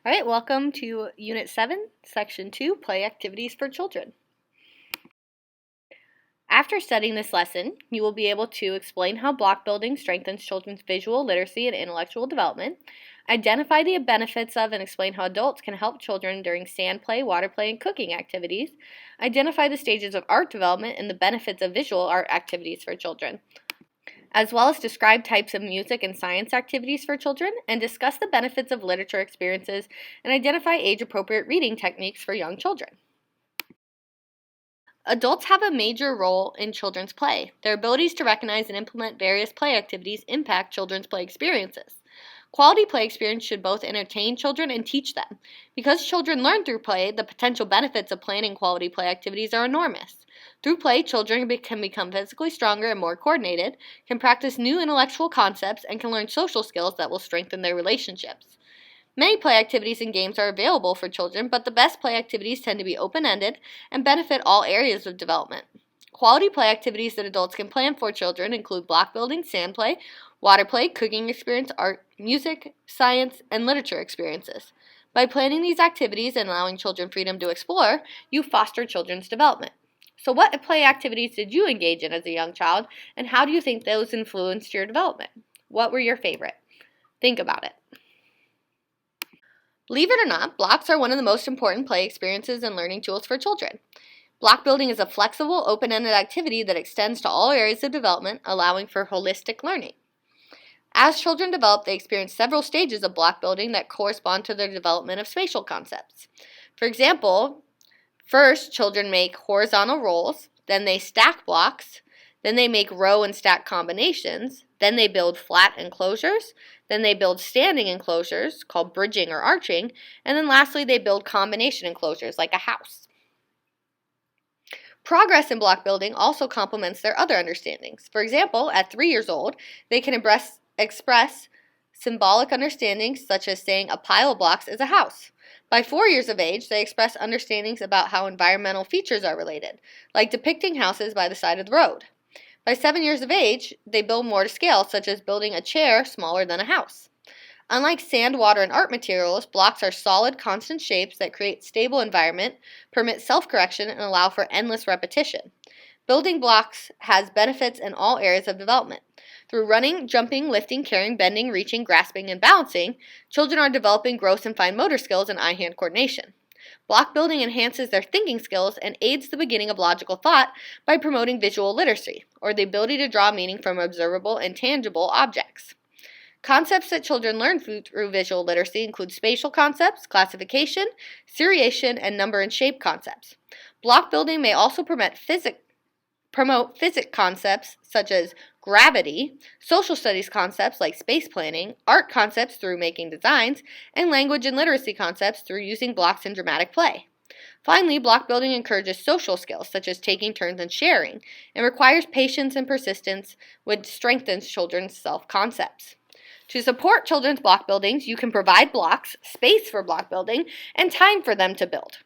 All right, welcome to Unit 7, Section 2, Play Activities for Children. After studying this lesson, you will be able to explain how block building strengthens children's visual literacy and intellectual development, identify the benefits of and explain how adults can help children during sand play, water play, and cooking activities, identify the stages of art development and the benefits of visual art activities for children, as well as describe types of music and science activities for children, and discuss the benefits of literature experiences and identify age-appropriate reading techniques for young children. Adults have a major role in children's play. Their abilities to recognize and implement various play activities impact children's play experiences. Quality play experience should both entertain children and teach them. Because children learn through play, the potential benefits of planning quality play activities are enormous. Through play, children can become physically stronger and more coordinated, can practice new intellectual concepts, and can learn social skills that will strengthen their relationships. Many play activities and games are available for children, but the best play activities tend to be open-ended and benefit all areas of development. Quality play activities that adults can plan for children include block building, sand play, water play, cooking experience, art, music, science, and literature experiences. By planning these activities and allowing children freedom to explore, you foster children's development. So what play activities did you engage in as a young child, and how do you think those influenced your development? What were your favorite? Think about it. Believe it or not, blocks are one of the most important play experiences and learning tools for children. Block building is a flexible, open-ended activity that extends to all areas of development, allowing for holistic learning. As children develop, they experience several stages of block building that correspond to their development of spatial concepts. For example, first, children make horizontal rolls, then they stack blocks, then they make row and stack combinations, then they build flat enclosures, then they build standing enclosures, called bridging or arching, and then lastly they build combination enclosures, like a house. Progress in block building also complements their other understandings. For example, at 3 years old, they can express symbolic understandings such as saying a pile of blocks is a house. By 4 years of age, they express understandings about how environmental features are related, like depicting houses by the side of the road. By 7 years of age, they build more to scale, such as building a chair smaller than a house. Unlike sand, water, and art materials, blocks are solid, constant shapes that create stable environment, permit self-correction, and allow for endless repetition. Building blocks has benefits in all areas of development. Through running, jumping, lifting, carrying, bending, reaching, grasping, and balancing, children are developing gross and fine motor skills and eye-hand coordination. Block building enhances their thinking skills and aids the beginning of logical thought by promoting visual literacy, or the ability to draw meaning from observable and tangible objects. Concepts that children learn through visual literacy include spatial concepts, classification, seriation, and number and shape concepts. Block building may also promote physics concepts such as gravity, social studies concepts like space planning, art concepts through making designs, and language and literacy concepts through using blocks in dramatic play. Finally, block building encourages social skills such as taking turns and sharing, and requires patience and persistence, which strengthens children's self-concepts. To support children's block buildings, you can provide blocks, space for block building, and time for them to build.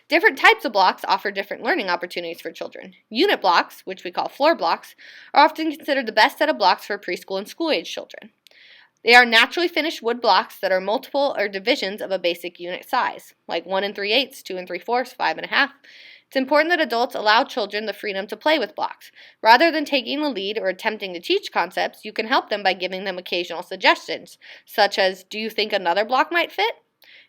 Different types of blocks offer different learning opportunities for children. Unit blocks, which we call floor blocks, are often considered the best set of blocks for preschool and school-age children. They are naturally finished wood blocks that are multiple or divisions of a basic unit size, like 1 3/8, 2 3/4, 5 1/2. It's important that adults allow children the freedom to play with blocks. Rather than taking the lead or attempting to teach concepts, you can help them by giving them occasional suggestions, such as, do you think another block might fit?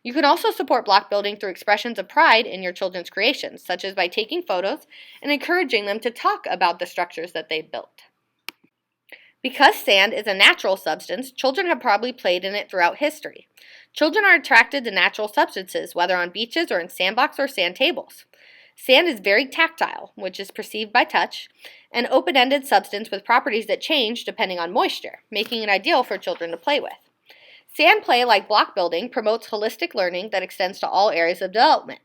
You can also support block building through expressions of pride in your children's creations, such as by taking photos and encouraging them to talk about the structures that they've built. Because sand is a natural substance, children have probably played in it throughout history. Children are attracted to natural substances, whether on beaches or in sandbox or sand tables. Sand is very tactile, which is perceived by touch, an open-ended substance with properties that change depending on moisture, making it ideal for children to play with. Sand play, like block building, promotes holistic learning that extends to all areas of development.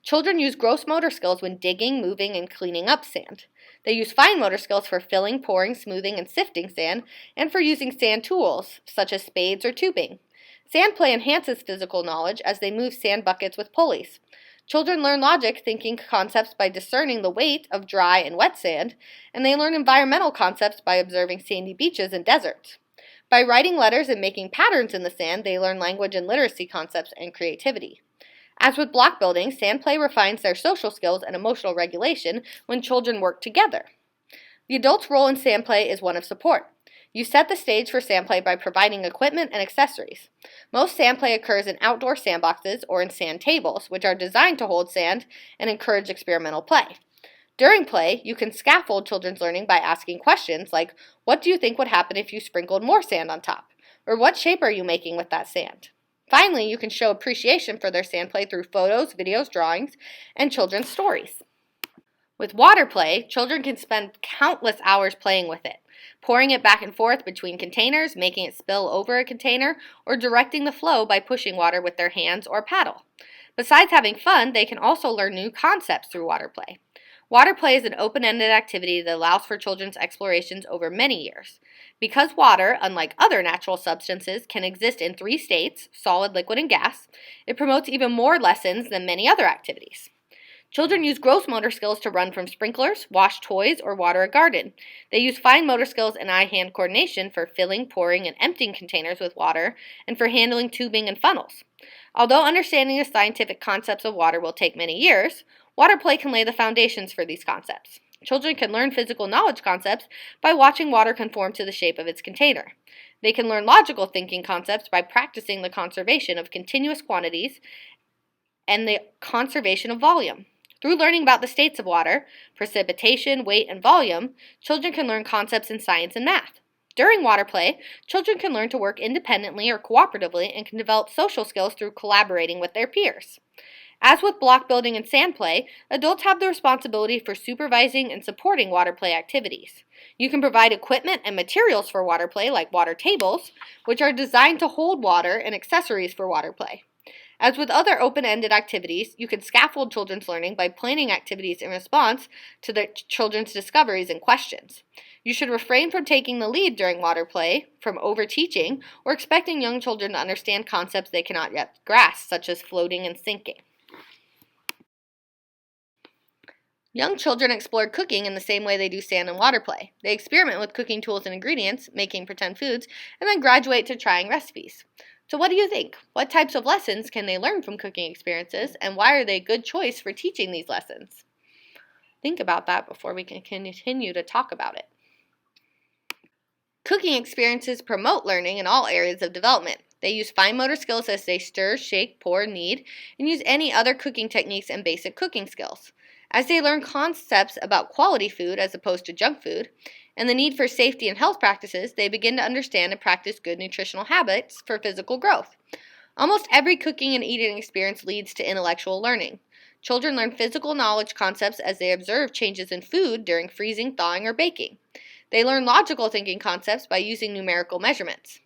Children use gross motor skills when digging, moving, and cleaning up sand. They use fine motor skills for filling, pouring, smoothing, and sifting sand, and for using sand tools, such as spades or tubing. Sand play enhances physical knowledge as they move sand buckets with pulleys. Children learn logic thinking concepts by discerning the weight of dry and wet sand, and they learn environmental concepts by observing sandy beaches and deserts. By writing letters and making patterns in the sand, they learn language and literacy concepts and creativity. As with block building, sand play refines their social skills and emotional regulation when children work together. The adult's role in sand play is one of support. You set the stage for sand play by providing equipment and accessories. Most sand play occurs in outdoor sandboxes or in sand tables, which are designed to hold sand and encourage experimental play. During play, you can scaffold children's learning by asking questions like, what do you think would happen if you sprinkled more sand on top? Or what shape are you making with that sand? Finally, you can show appreciation for their sand play through photos, videos, drawings, and children's stories. With water play, children can spend countless hours playing with it, pouring it back and forth between containers, making it spill over a container, or directing the flow by pushing water with their hands or paddle. Besides having fun, they can also learn new concepts through water play. Water play is an open-ended activity that allows for children's explorations over many years. Because water, unlike other natural substances, can exist in 3 states, solid, liquid, and gas, it promotes even more lessons than many other activities. Children use gross motor skills to run from sprinklers, wash toys, or water a garden. They use fine motor skills and eye-hand coordination for filling, pouring, and emptying containers with water, and for handling tubing and funnels. Although understanding the scientific concepts of water will take many years, water play can lay the foundations for these concepts. Children can learn physical knowledge concepts by watching water conform to the shape of its container. They can learn logical thinking concepts by practicing the conservation of continuous quantities and the conservation of volume. Through learning about the states of water, precipitation, weight, and volume, children can learn concepts in science and math. During water play, children can learn to work independently or cooperatively and can develop social skills through collaborating with their peers. As with block building and sand play, adults have the responsibility for supervising and supporting water play activities. You can provide equipment and materials for water play like water tables, which are designed to hold water, and accessories for water play. As with other open-ended activities, you can scaffold children's learning by planning activities in response to the children's discoveries and questions. You should refrain from taking the lead during water play, from over-teaching, or expecting young children to understand concepts they cannot yet grasp, such as floating and sinking. Young children explore cooking in the same way they do sand and water play. They experiment with cooking tools and ingredients, making pretend foods, and then graduate to trying recipes. So what do you think? What types of lessons can they learn from cooking experiences, and why are they a good choice for teaching these lessons? Think about that before we can continue to talk about it. Cooking experiences promote learning in all areas of development. They use fine motor skills as they stir, shake, pour, knead, and use any other cooking techniques and basic cooking skills. As they learn concepts about quality food as opposed to junk food, and the need for safety and health practices, they begin to understand and practice good nutritional habits for physical growth. Almost every cooking and eating experience leads to intellectual learning. Children learn physical knowledge concepts as they observe changes in food during freezing, thawing, or baking. They learn logical thinking concepts by using numerical measurements.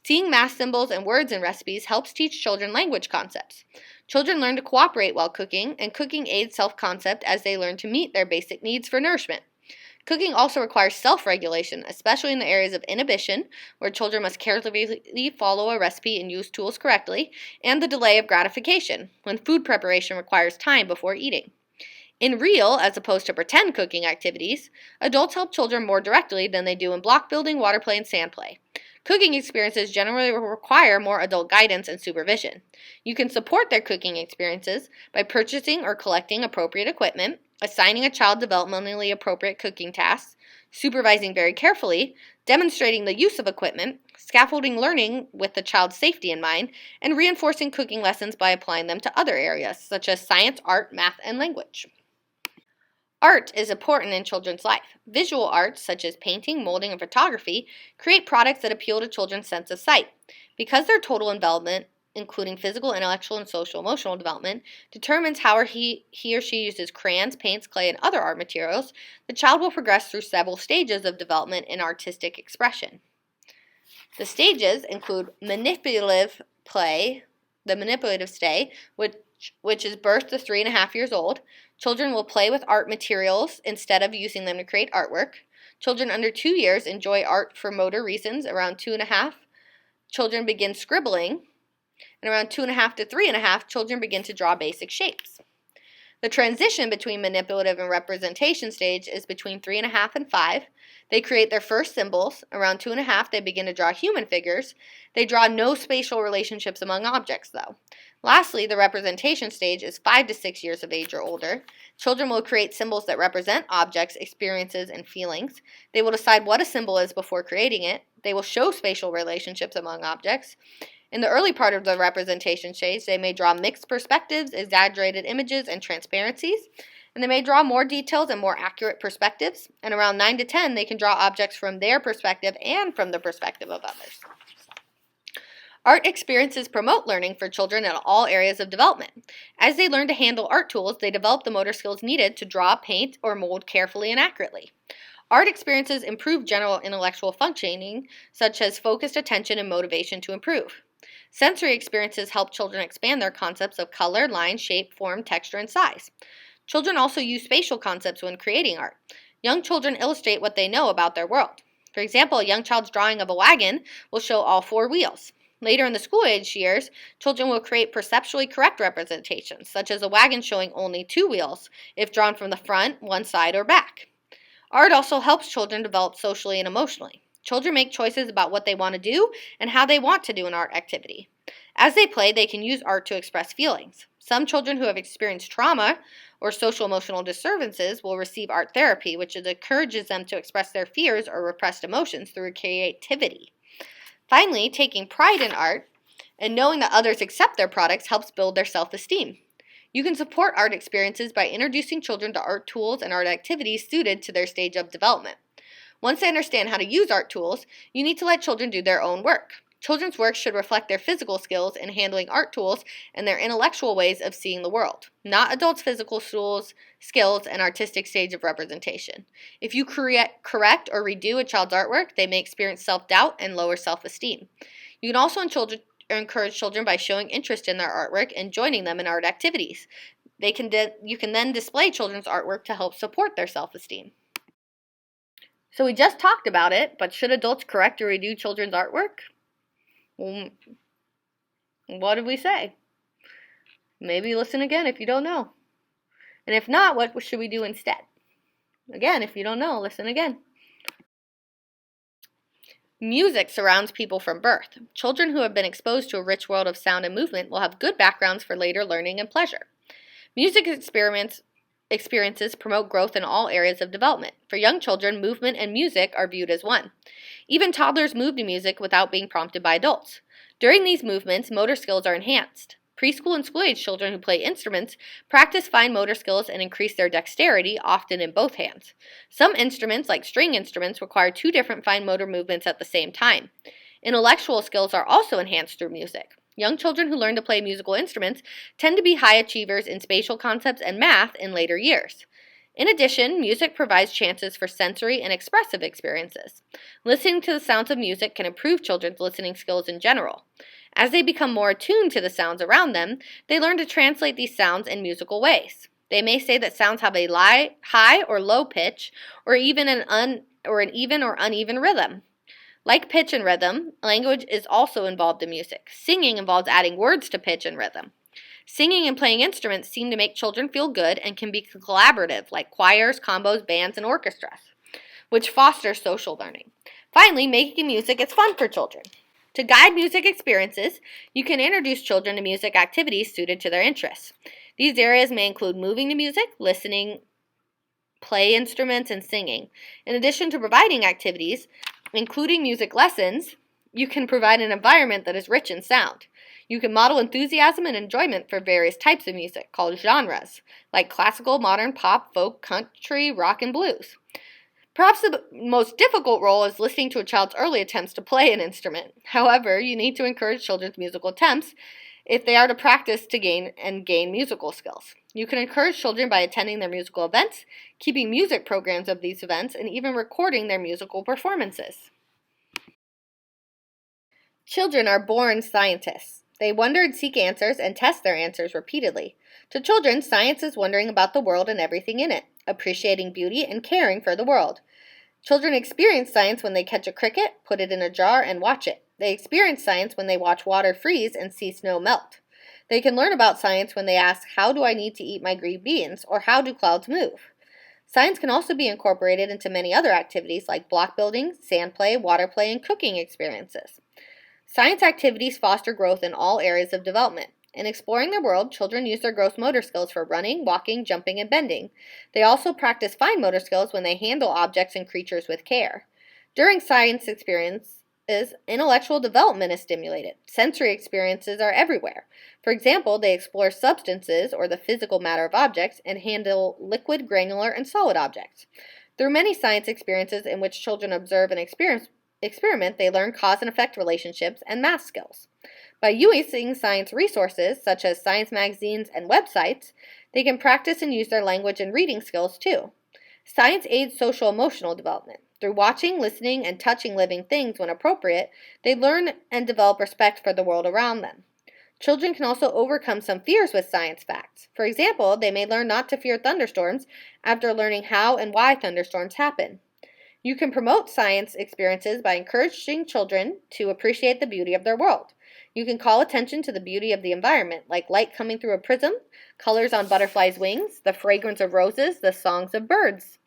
Seeing math symbols and words in recipes helps teach children language concepts. Children learn to cooperate while cooking, and cooking aids self-concept as they learn to meet their basic needs for nourishment. Cooking also requires self-regulation, especially in the areas of inhibition, where children must carefully follow a recipe and use tools correctly, and the delay of gratification, when food preparation requires time before eating. In real, as opposed to pretend cooking activities, adults help children more directly than they do in block building, water play, and sand play. Cooking experiences generally require more adult guidance and supervision. You can support their cooking experiences by purchasing or collecting appropriate equipment, assigning a child developmentally appropriate cooking tasks, supervising very carefully, demonstrating the use of equipment, scaffolding learning with the child's safety in mind, and reinforcing cooking lessons by applying them to other areas, such as science, art, math, and language. Art is important in children's life. Visual arts, such as painting, molding, and photography, create products that appeal to children's sense of sight. Because their total development, including physical, intellectual, and social-emotional development, determines how he or she uses crayons, paints, clay, and other art materials, the child will progress through several stages of development in artistic expression. The stages include manipulative play, the manipulative stage, which is birth to 3.5 years old. Children will play with art materials instead of using them to create artwork. Children under 2 years enjoy art for motor reasons. Around 2.5, children begin scribbling. And around 2.5 to 3.5, children begin to draw basic shapes. The transition between manipulative and representation stage is between 3.5 and 5. They create their first symbols. Around 2.5, they begin to draw human figures. They draw no spatial relationships among objects, though. Lastly, the representation stage is 5 to 6 years of age or older. Children will create symbols that represent objects, experiences, and feelings. They will decide what a symbol is before creating it. They will show spatial relationships among objects. In the early part of the representation stage, they may draw mixed perspectives, exaggerated images, and transparencies. And they may draw more detailed and more accurate perspectives. And around 9 to 10, they can draw objects from their perspective and from the perspective of others. Art experiences promote learning for children in all areas of development. As they learn to handle art tools, they develop the motor skills needed to draw, paint, or mold carefully and accurately. Art experiences improve general intellectual functioning, such as focused attention and motivation to improve. Sensory experiences help children expand their concepts of color, line, shape, form, texture, and size. Children also use spatial concepts when creating art. Young children illustrate what they know about their world. For example, a young child's drawing of a wagon will show all 4 wheels. Later in the school-age years, children will create perceptually correct representations, such as a wagon showing only 2 wheels, if drawn from the front, one side, or back. Art also helps children develop socially and emotionally. Children make choices about what they want to do and how they want to do an art activity. As they play, they can use art to express feelings. Some children who have experienced trauma or social emotional disturbances will receive art therapy, which encourages them to express their fears or repressed emotions through creativity. Finally, taking pride in art and knowing that others accept their products helps build their self-esteem. You can support art experiences by introducing children to art tools and art activities suited to their stage of development. Once they understand how to use art tools, you need to let children do their own work. Children's work should reflect their physical skills in handling art tools and their intellectual ways of seeing the world, not adults' physical skills and artistic stage of representation. If you correct or redo a child's artwork, they may experience self-doubt and lower self-esteem. You can also encourage children by showing interest in their artwork and joining them in art activities. You can then display children's artwork to help support their self-esteem. So we just talked about it, but should adults correct or redo children's artwork? Well, what did we say? Maybe listen again if you don't know. And if not, what should we do instead? Again, if you don't know, listen again. Music surrounds people from birth. Children who have been exposed to a rich world of sound and movement will have good backgrounds for later learning and pleasure. Music experiences promote growth in all areas of development. For young children, movement and music are viewed as one. Even toddlers move to music without being prompted by adults. During these movements, motor skills are enhanced. Preschool and school-age children who play instruments practice fine motor skills and increase their dexterity, often in both hands. Some instruments, like string instruments, require 2 different fine motor movements at the same time. Intellectual skills are also enhanced through music. Young children who learn to play musical instruments tend to be high achievers in spatial concepts and math in later years. In addition, music provides chances for sensory and expressive experiences. Listening to the sounds of music can improve children's listening skills in general. As they become more attuned to the sounds around them, they learn to translate these sounds in musical ways. They may say that sounds have a high or low pitch, or even an even or uneven rhythm. Like pitch and rhythm, language is also involved in music. Singing involves adding words to pitch and rhythm. Singing and playing instruments seem to make children feel good and can be collaborative, like choirs, combos, bands, and orchestras, which fosters social learning. Finally, making music is fun for children. To guide music experiences, you can introduce children to music activities suited to their interests. These areas may include moving to music, listening, play instruments, and singing. In addition to providing activities, including music lessons, you can provide an environment that is rich in sound. You can model enthusiasm and enjoyment for various types of music, called genres, like classical, modern, pop, folk, country, rock, and blues. Perhaps the most difficult role is listening to a child's early attempts to play an instrument. However, you need to encourage children's musical attempts if they are to practice to gain musical skills. You can encourage children by attending their musical events, keeping music programs of these events, and even recording their musical performances. Children are born scientists. They wonder and seek answers and test their answers repeatedly. To children, science is wondering about the world and everything in it, appreciating beauty and caring for the world. Children experience science when they catch a cricket, put it in a jar, and watch it. They experience science when they watch water freeze and see snow melt. They can learn about science when they ask, how do I need to eat my green beans, or how do clouds move? Science can also be incorporated into many other activities like block building, sand play, water play, and cooking experiences. Science activities foster growth in all areas of development. In exploring their world, children use their gross motor skills for running, walking, jumping, and bending. They also practice fine motor skills when they handle objects and creatures with care. During science experiences, intellectual development is stimulated. Sensory experiences are everywhere. For example, they explore substances or the physical matter of objects and handle liquid, granular, and solid objects. Through many science experiences in which children observe and experiment, they learn cause and effect relationships and math skills. By using science resources, such as science magazines and websites, they can practice and use their language and reading skills too. Science aids social-emotional development. Through watching, listening, and touching living things when appropriate, they learn and develop respect for the world around them. Children can also overcome some fears with science facts. For example, they may learn not to fear thunderstorms after learning how and why thunderstorms happen. You can promote science experiences by encouraging children to appreciate the beauty of their world. You can call attention to the beauty of the environment, like light coming through a prism, colors on butterflies' wings, the fragrance of roses, the songs of birds.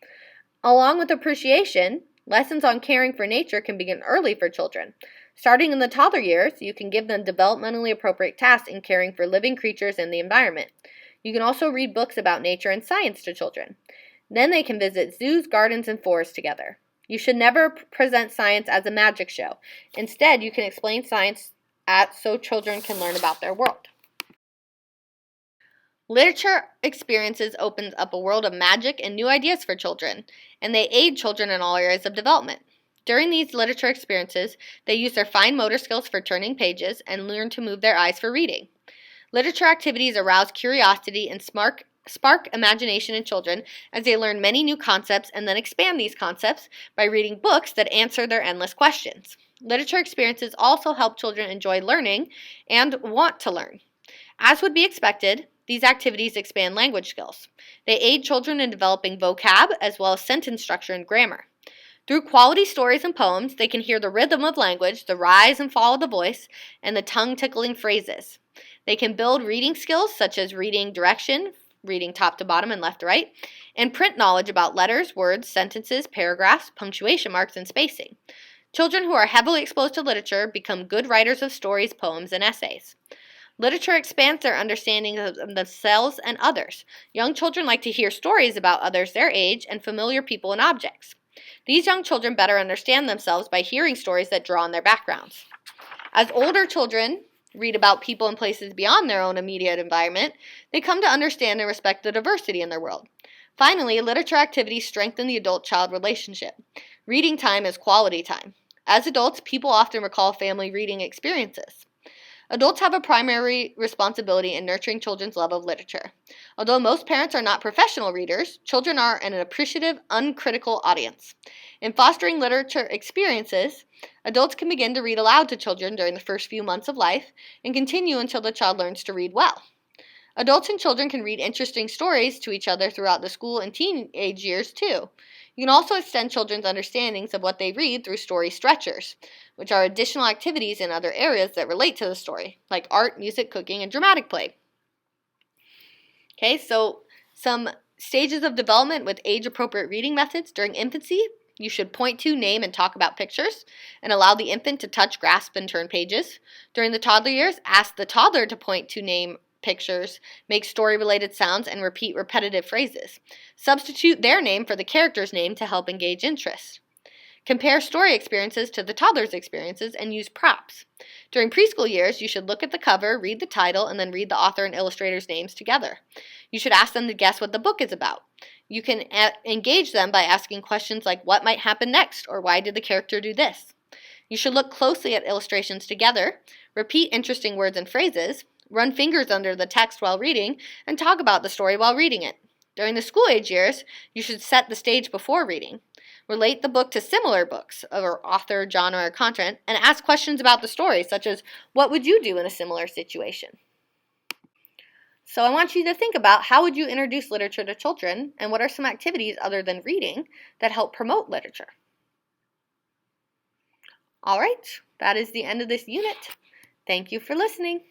Along with appreciation, lessons on caring for nature can begin early for children. Starting in the toddler years, you can give them developmentally appropriate tasks in caring for living creatures in the environment. You can also read books about nature and science to children. Then they can visit zoos, gardens, and forests together. You should never present science as a magic show. Instead, you can explain science so children can learn about their world. Literature experiences opens up a world of magic and new ideas for children, and they aid children in all areas of development. During these literature experiences, they use their fine motor skills for turning pages and learn to move their eyes for reading. Literature activities arouse curiosity and spark imagination in children as they learn many new concepts and then expand these concepts by reading books that answer their endless questions. Literature experiences also help children enjoy learning and want to learn. As would be expected, these activities expand language skills. They aid children in developing vocab as well as sentence structure and grammar. Through quality stories and poems, they can hear the rhythm of language, the rise and fall of the voice, and the tongue-tickling phrases. They can build reading skills such as reading direction, reading top to bottom and left to right, and print knowledge about letters, words, sentences, paragraphs, punctuation marks, and spacing. Children who are heavily exposed to literature become good writers of stories, poems, and essays. Literature expands their understanding of themselves and others. Young children like to hear stories about others their age and familiar people and objects. These young children better understand themselves by hearing stories that draw on their backgrounds. As older children read about people and places beyond their own immediate environment, they come to understand and respect the diversity in their world. Finally, literature activities strengthen the adult-child relationship. Reading time is quality time. As adults, people often recall family reading experiences. Adults have a primary responsibility in nurturing children's love of literature. Although most parents are not professional readers, children are an appreciative, uncritical audience. In fostering literature experiences, adults can begin to read aloud to children during the first few months of life and continue until the child learns to read well. Adults and children can read interesting stories to each other throughout the school and teenage years too. You can also extend children's understandings of what they read through story stretchers, which are additional activities in other areas that relate to the story, like art, music, cooking, and dramatic play. Okay, so some stages of development with age-appropriate reading methods. During infancy, you should point to, name, and talk about pictures, and allow the infant to touch, grasp, and turn pages. During the toddler years, ask the toddler to point to, name, pictures, make story-related sounds, and repeat repetitive phrases. Substitute their name for the character's name to help engage interest. Compare story experiences to the toddler's experiences and use props. During preschool years, you should look at the cover, read the title, and then read the author and illustrator's names together. You should ask them to guess what the book is about. You can engage them by asking questions like, what might happen next, or why did the character do this? You should look closely at illustrations together, repeat interesting words and phrases, run fingers under the text while reading, and talk about the story while reading it. During the school age years, you should set the stage before reading. Relate the book to similar books, or author, genre, or content, and ask questions about the story, such as, what would you do in a similar situation? So I want you to think about, how would you introduce literature to children, and what are some activities other than reading that help promote literature? All right, that is the end of this unit. Thank you for listening.